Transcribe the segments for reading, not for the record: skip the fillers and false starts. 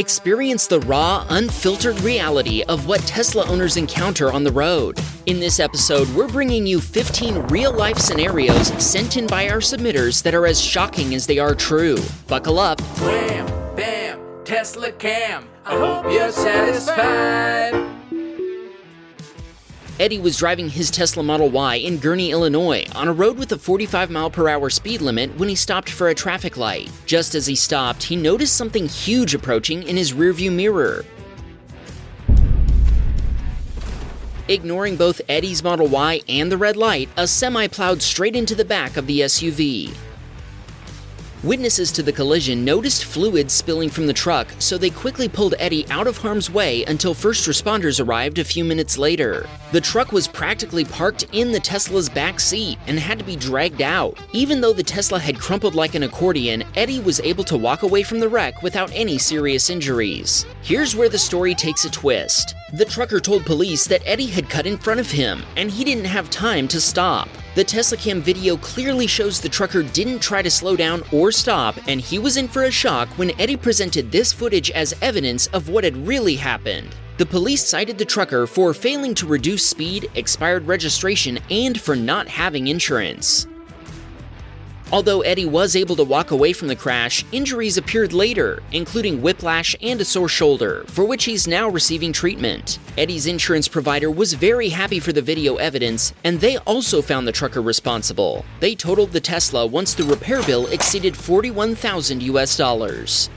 Experience the raw, unfiltered reality of what Tesla owners encounter on the road. In this episode, we're bringing you 15 real-life scenarios sent in by our submitters that are as shocking as they are true. Buckle up. Wham Baam, Teslacam. I hope you're satisfied. Eddie was driving his Tesla Model Y in Gurnee, Illinois, on a road with a 45-mile-per-hour speed limit when he stopped for a traffic light. Just as he stopped, he noticed something huge approaching in his rearview mirror. Ignoring both Eddie's Model Y and the red light, a semi plowed straight into the back of the SUV. Witnesses to the collision noticed fluid spilling from the truck, so they quickly pulled Eddie out of harm's way until first responders arrived a few minutes later. The truck was practically parked in the Tesla's back seat and had to be dragged out. Even though the Tesla had crumpled like an accordion, Eddie was able to walk away from the wreck without any serious injuries. Here's where the story takes a twist. The trucker told police that Eddie had cut in front of him, and he didn't have time to stop. The Teslacam video clearly shows the trucker didn't try to slow down or stop, and he was in for a shock when Eddie presented this footage as evidence of what had really happened. The police cited the trucker for failing to reduce speed, expired registration, and for not having insurance. Although Eddie was able to walk away from the crash, injuries appeared later, including whiplash and a sore shoulder, for which he's now receiving treatment. Eddie's insurance provider was very happy for the video evidence, and they also found the trucker responsible. They totaled the Tesla once the repair bill exceeded $41,000.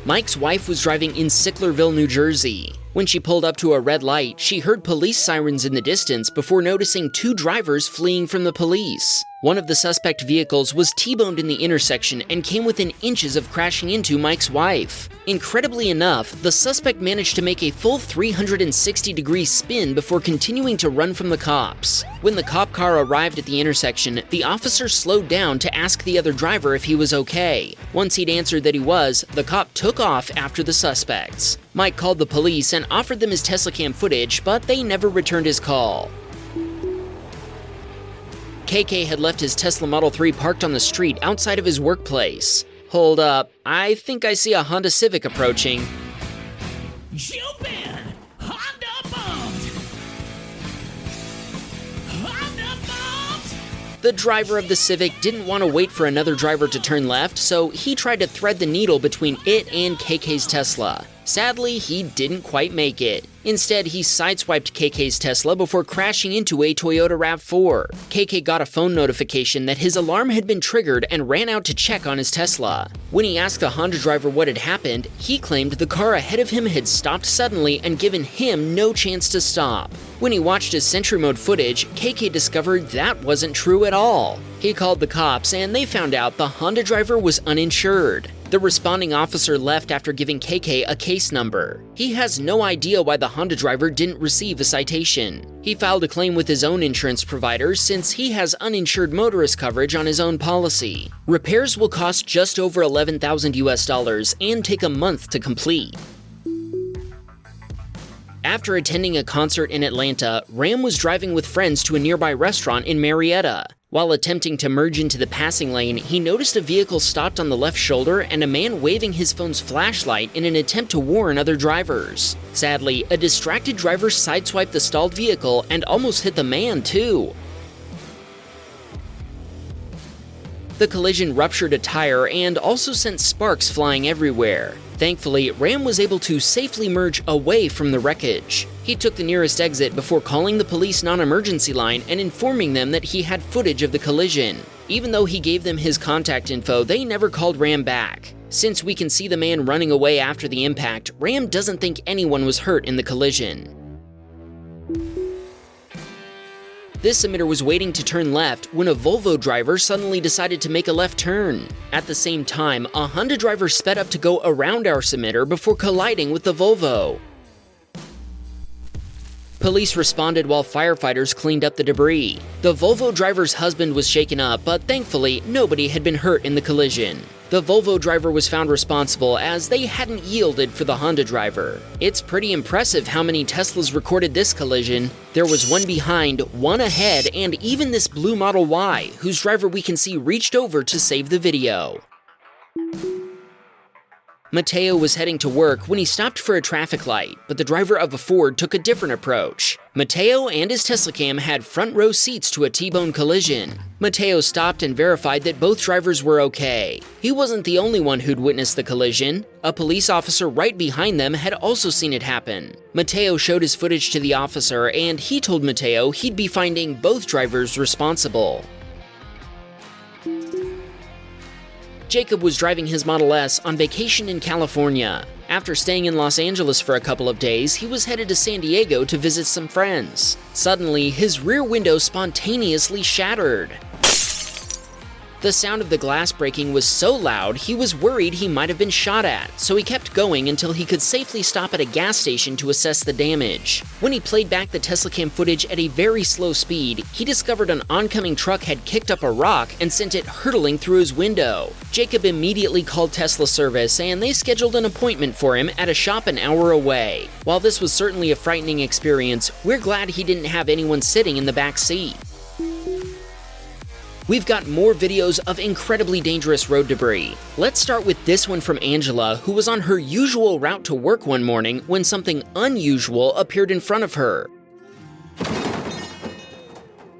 Mike's wife was driving in Sicklerville, New Jersey. When she pulled up to a red light, she heard police sirens in the distance before noticing two drivers fleeing from the police. One of the suspect vehicles was T-boned in the intersection and came within inches of crashing into Mike's wife. Incredibly enough, the suspect managed to make a full 360-degree spin before continuing to run from the cops. When the cop car arrived at the intersection, the officer slowed down to ask the other driver if he was okay. Once he'd answered that he was, the cop took off after the suspects. Mike called the police and offered them his Teslacam footage, but they never returned his call. KK had left his Tesla Model 3 parked on the street outside of his workplace. Hold up, I think I see a Honda Civic approaching. Jump in! Honda bumped! Honda bumped! The driver of the Civic didn't want to wait for another driver to turn left, so he tried to thread the needle between it and KK's Tesla. Sadly, he didn't quite make it. Instead, he sideswiped KK's Tesla before crashing into a Toyota RAV4. KK got a phone notification that his alarm had been triggered and ran out to check on his Tesla. When he asked the Honda driver what had happened, he claimed the car ahead of him had stopped suddenly and given him no chance to stop. When he watched his Sentry Mode footage, KK discovered that wasn't true at all. He called the cops and they found out the Honda driver was uninsured. The responding officer left after giving KK a case number. He has no idea why the Honda driver didn't receive a citation. He filed a claim with his own insurance provider since he has uninsured motorist coverage on his own policy. Repairs will cost just over $11,000 and take a month to complete. After attending a concert in Atlanta, Ram was driving with friends to a nearby restaurant in Marietta. While attempting to merge into the passing lane, he noticed a vehicle stopped on the left shoulder and a man waving his phone's flashlight in an attempt to warn other drivers. Sadly, a distracted driver sideswiped the stalled vehicle and almost hit the man, too. The collision ruptured a tire and also sent sparks flying everywhere. Thankfully, Ram was able to safely merge away from the wreckage. He took the nearest exit before calling the police non-emergency line and informing them that he had footage of the collision. Even though he gave them his contact info, they never called Ram back. Since we can see the man running away after the impact, Ram doesn't think anyone was hurt in the collision. This submitter was waiting to turn left when a Volvo driver suddenly decided to make a left turn. At the same time, a Honda driver sped up to go around our submitter before colliding with the Volvo. Police responded while firefighters cleaned up the debris. The Volvo driver's husband was shaken up, but thankfully, nobody had been hurt in the collision. The Volvo driver was found responsible as they hadn't yielded for the Honda driver. It's pretty impressive how many Teslas recorded this collision. There was one behind, one ahead, and even this blue Model Y, whose driver we can see reached over to save the video. Mateo was heading to work when he stopped for a traffic light, but the driver of a Ford took a different approach. Mateo and his Teslacam had front row seats to a T-bone collision. Mateo stopped and verified that both drivers were okay. He wasn't the only one who'd witnessed the collision. A police officer right behind them had also seen it happen. Mateo showed his footage to the officer, and he told Mateo he'd be finding both drivers responsible. Jacob was driving his Model S on vacation in California. After staying in Los Angeles for a couple of days, he was headed to San Diego to visit some friends. Suddenly, his rear window spontaneously shattered. The sound of the glass breaking was so loud, he was worried he might have been shot at, so he kept going until he could safely stop at a gas station to assess the damage. When he played back the Teslacam footage at a very slow speed, he discovered an oncoming truck had kicked up a rock and sent it hurtling through his window. Jacob immediately called Tesla service, and they scheduled an appointment for him at a shop an hour away. While this was certainly a frightening experience, we're glad he didn't have anyone sitting in the back seat. We've got more videos of incredibly dangerous road debris. Let's start with this one from Angela, who was on her usual route to work one morning when something unusual appeared in front of her.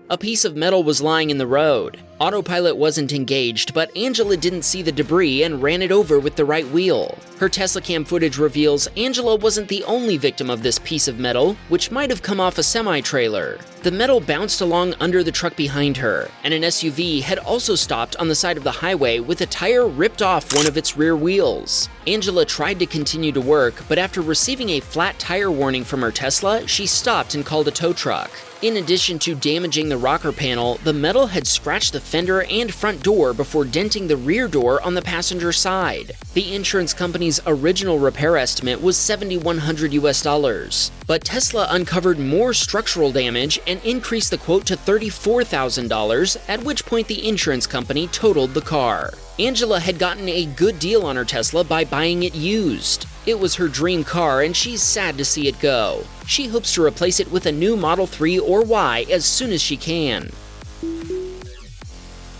A piece of metal was lying in the road. Autopilot wasn't engaged, but Angela didn't see the debris and ran it over with the right wheel. Her Teslacam footage reveals Angela wasn't the only victim of this piece of metal, which might have come off a semi-trailer. The metal bounced along under the truck behind her, and an SUV had also stopped on the side of the highway with a tire ripped off one of its rear wheels. Angela tried to continue to work, but after receiving a flat tire warning from her Tesla, she stopped and called a tow truck. In addition to damaging the rocker panel, the metal had scratched the fender and front door before denting the rear door on the passenger side. The insurance company's original repair estimate was $7,100 US, but Tesla uncovered more structural damage and increased the quote to $34,000, at which point the insurance company totaled the car. Angela had gotten a good deal on her Tesla by buying it used. It was her dream car, and she's sad to see it go. She hopes to replace it with a new Model 3 or Y as soon as she can.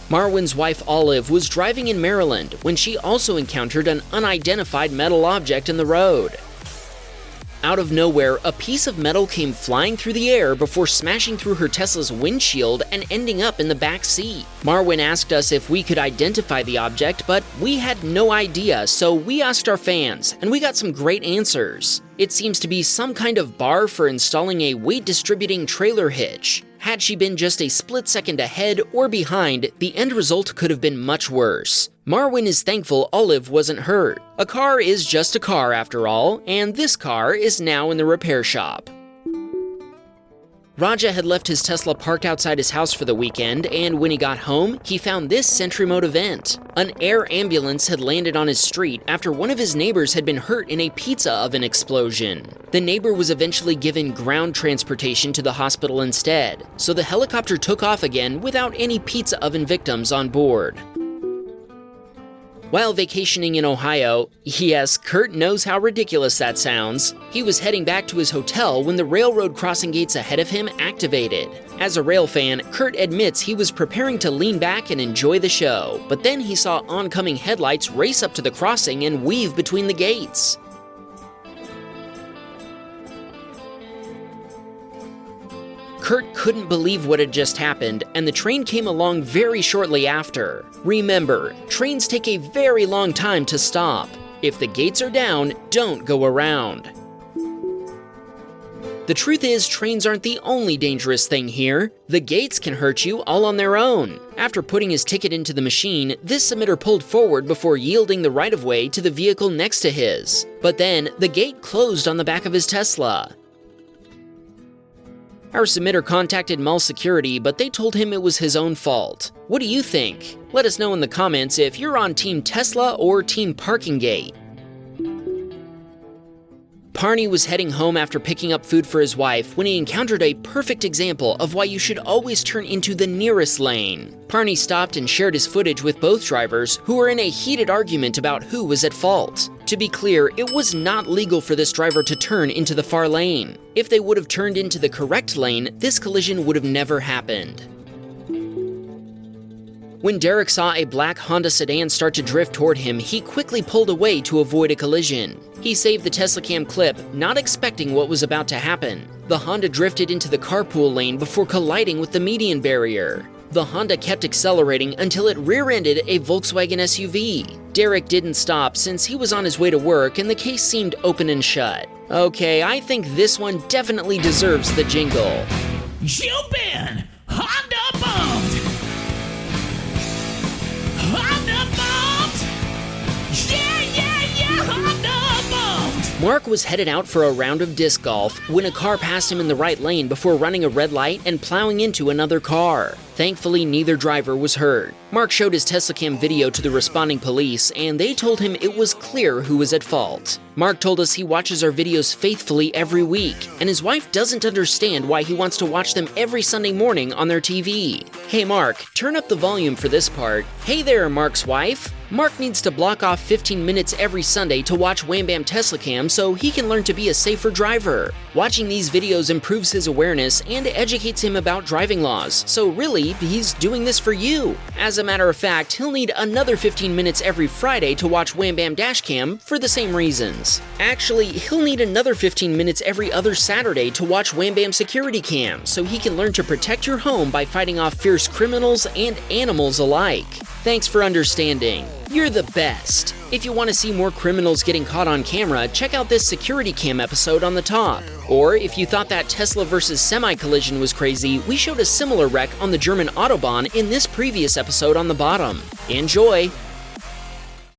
Marwin's wife Olive was driving in Maryland when she also encountered an unidentified metal object in the road. Out of nowhere, a piece of metal came flying through the air before smashing through her Tesla's windshield and ending up in the back seat. Marwin asked us if we could identify the object, but we had no idea, so we asked our fans, and we got some great answers. It seems to be some kind of bar for installing a weight-distributing trailer hitch. Had she been just a split second ahead or behind, the end result could have been much worse. Marwin is thankful Olive wasn't hurt. A car is just a car after all, and this car is now in the repair shop. Raja had left his Tesla parked outside his house for the weekend, and when he got home, he found this Sentry Mode event. An air ambulance had landed on his street after one of his neighbors had been hurt in a pizza oven explosion. The neighbor was eventually given ground transportation to the hospital instead, so the helicopter took off again without any pizza oven victims on board. While vacationing in Ohio, yes, Kurt knows how ridiculous that sounds, he was heading back to his hotel when the railroad crossing gates ahead of him activated. As a rail fan, Kurt admits he was preparing to lean back and enjoy the show, but then he saw oncoming headlights race up to the crossing and weave between the gates. Kurt couldn't believe what had just happened, and the train came along very shortly after. Remember, trains take a very long time to stop. If the gates are down, don't go around. The truth is, trains aren't the only dangerous thing here. The gates can hurt you all on their own. After putting his ticket into the machine, this submitter pulled forward before yielding the right-of-way to the vehicle next to his. But then, the gate closed on the back of his Tesla. Our submitter contacted mall security, but they told him it was his own fault. What do you think? Let us know in the comments if you're on Team Tesla or Team Parking Gate. Parney was heading home after picking up food for his wife when he encountered a perfect example of why you should always turn into the nearest lane. Parney stopped and shared his footage with both drivers, who were in a heated argument about who was at fault. To be clear, it was not legal for this driver to turn into the far lane. If they would have turned into the correct lane, this collision would have never happened. When Derek saw a black Honda sedan start to drift toward him, he quickly pulled away to avoid a collision. He saved the Teslacam clip, not expecting what was about to happen. The Honda drifted into the carpool lane before colliding with the median barrier. The Honda kept accelerating until it rear-ended a Volkswagen SUV. Derek didn't stop since he was on his way to work and the case seemed open and shut. Okay, I think this one definitely deserves the jingle. You've been Honda bumped. Honda bumped. Yeah, Honda bumped. Mark was headed out for a round of disc golf when a car passed him in the right lane before running a red light and plowing into another car. Thankfully, neither driver was hurt. Mark showed his Teslacam video to the responding police, and they told him it was clear who was at fault. Mark told us he watches our videos faithfully every week, and his wife doesn't understand why he wants to watch them every Sunday morning on their TV. Hey Mark, turn up the volume for this part. Hey there, Mark's wife. Mark needs to block off 15 minutes every Sunday to watch Wham Baam Teslacam so he can learn to be a safer driver. Watching these videos improves his awareness and educates him about driving laws, so really, he's doing this for you. As a matter of fact, he'll need another 15 minutes every Friday to watch Wham Baam Dashcam for the same reasons. Actually, he'll need another 15 minutes every other Saturday to watch Wham Baam Security Cam, so he can learn to protect your home by fighting off fierce criminals and animals alike. Thanks for understanding. You're the best. If you want to see more criminals getting caught on camera, check out this security cam episode on the top. Or if you thought that Tesla versus semi collision was crazy, we showed a similar wreck on the German Autobahn in this previous episode on the bottom. Enjoy!